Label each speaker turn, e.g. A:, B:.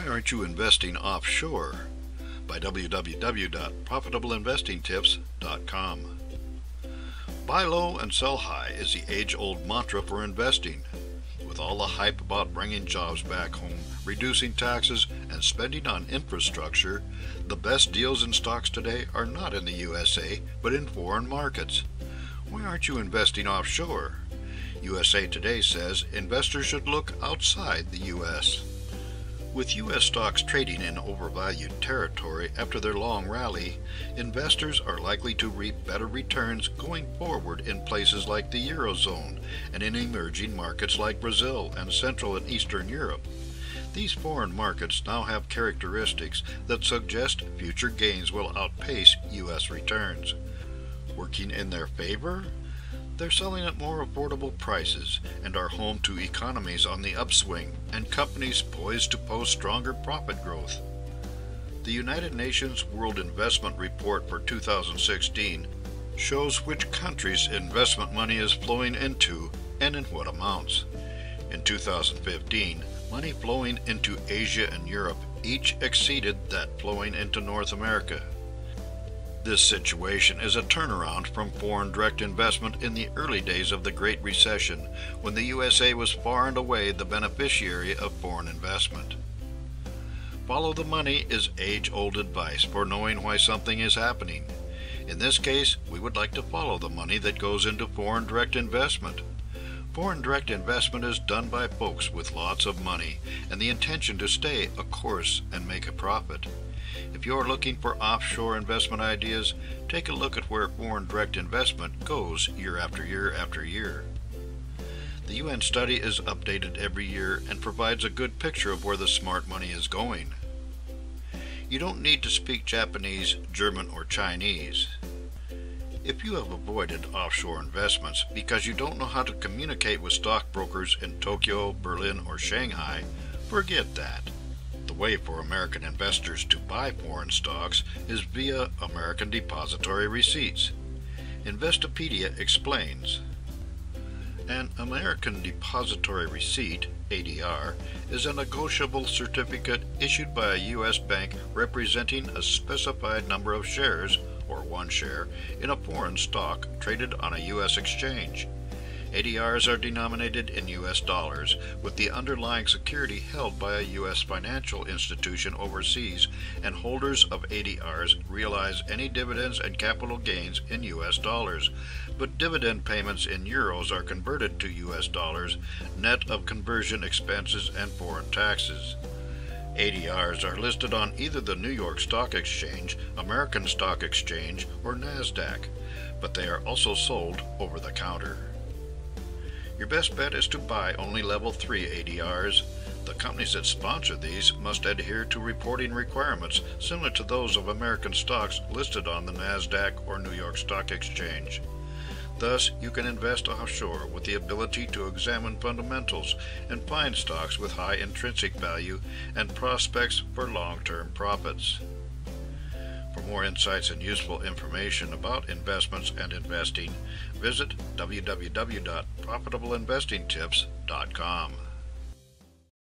A: Why Aren't You Investing Offshore? By www.profitableinvestingtips.com. Buy low and sell high is the age-old mantra for investing. With all the hype about bringing jobs back home, reducing taxes, and spending on infrastructure, the best deals in stocks today are not in the USA, but in foreign markets. Why aren't you investing offshore? USA Today says investors should look outside the U.S. With U.S. stocks trading in overvalued territory after their long rally, investors are likely to reap better returns going forward in places like the eurozone and in emerging markets like Brazil and Central and Eastern Europe. These foreign markets now have characteristics that suggest future gains will outpace U.S. returns. Working in their favor? They're selling at more affordable prices and are home to economies on the upswing and companies poised to post stronger profit growth. The United Nations World Investment Report for 2016 shows which countries investment money is flowing into and in what amounts. In 2015, money flowing into Asia and Europe each exceeded that flowing into North America. This situation is a turnaround from foreign direct investment in the early days of the Great Recession, when the USA was far and away the beneficiary of foreign investment. Follow the money is age-old advice for knowing why something is happening. In this case, we would like to follow the money that goes into foreign direct investment. Foreign direct investment is done by folks with lots of money and the intention to stay a course and make a profit. If you are looking for offshore investment ideas, take a look at where foreign direct investment goes year after year after year. The UN study is updated every year and provides a good picture of where the smart money is going. You don't need to speak Japanese, German, or Chinese. If you have avoided offshore investments because you don't know how to communicate with stockbrokers in Tokyo, Berlin, or Shanghai, forget that. The way for American investors to buy foreign stocks is via American Depository Receipts. Investopedia explains. An American Depository Receipt, ADR, is a negotiable certificate issued by a U.S. bank representing a specified number of shares, or one share, in a foreign stock traded on a U.S. exchange. ADRs are denominated in U.S. dollars, with the underlying security held by a U.S. financial institution overseas, and holders of ADRs realize any dividends and capital gains in U.S. dollars, but dividend payments in euros are converted to U.S. dollars, net of conversion expenses and foreign taxes. ADRs are listed on either the New York Stock Exchange, American Stock Exchange, or NASDAQ, but they are also sold over the counter. Your best bet is to buy only level 3 ADRs. The companies that sponsor these must adhere to reporting requirements similar to those of American stocks listed on the NASDAQ or New York Stock Exchange. Thus, you can invest offshore with the ability to examine fundamentals and find stocks with high intrinsic value and prospects for long-term profits. For more insights and useful information about investments and investing, visit www.profitableinvestingtips.com.